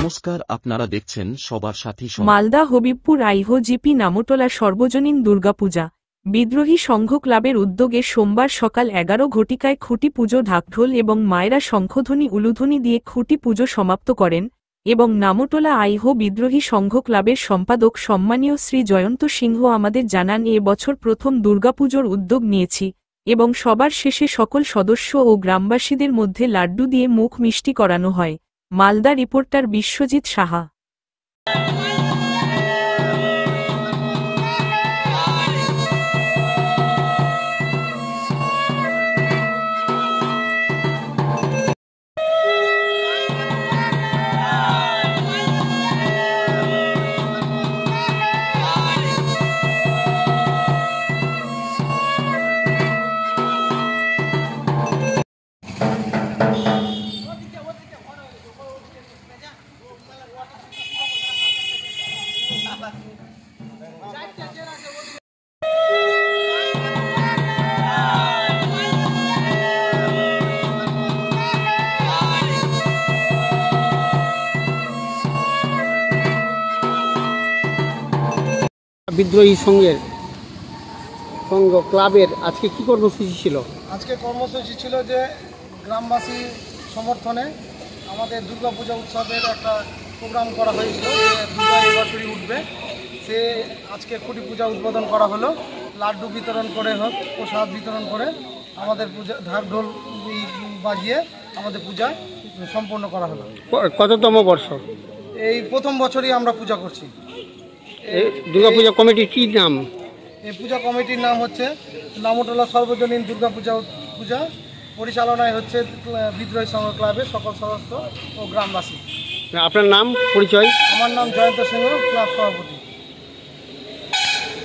নমস্কার, আপনারা দেখছেন সবার সাথী। মালদা হবিবপুর আইহো জিপি নামটোলা সর্বজনীন দুর্গাপূজা বিদ্রোহী সংঘ ক্লাবের উদ্যোগে সোমবার সকাল 11 ঘটিকায় খুঁটি পুজো, ঢাকঢোল এবং মায়েরা শঙ্খধ্বনি উলুধ্বনি দিয়ে খুঁটি পুজো সমাপ্ত করেন এবং নামটোলা আইহো বিদ্রোহী সংঘ ক্লাবের সম্পাদক সম্মানীয় শ্রী জয়ন্ত সিংহ আমাদের জানান, এ বছর প্রথম দুর্গাপুজোর উদ্যোগ নিয়েছি এবং সবার শেষে সকল সদস্য ও গ্রামবাসীদের মধ্যে লাড্ডু দিয়ে মুখ মিষ্টি করানো হয়। মালদা রিপোর্টার বিশ্বজিৎ সাহা। বিদ্রোহী সংঘ ক্লাবের আজকে কি কর্মসূচি ছিল? আজকে কর্মসূচি ছিল যে গ্রামবাসী সমর্থনে আমাদের দুর্গাপূজা উৎসবের একটা প্রোগ্রাম করা হয়েছিল যে দুর্গা এই বছরই উঠবে। সে আজকে খুঁটি পূজা উদ্বোধন করা হলো, লাড্ডু বিতরণ করে হোক, প্রসাদ বিতরণ করে আমাদের পূজা ঢাকঢোল বাজিয়ে আমাদের পূজা সম্পন্ন করা হলো। কততম বর্ষ? এই প্রথম বছরই আমরা পূজা করছি। দুর্গাপূজা কমিটির কি নাম? এই পূজা কমিটির নাম হচ্ছে নামটোলা সর্বজনীন দুর্গাপূজা পূজা, পরিচালনায় হচ্ছে বিদ্রোহী সংঘ ক্লাবের সকল সদস্য ও গ্রামবাসী। আপনার নাম, পরিচয়? আমার নাম জয়ন্ত সিংহ, ক্লাব সভাপতি।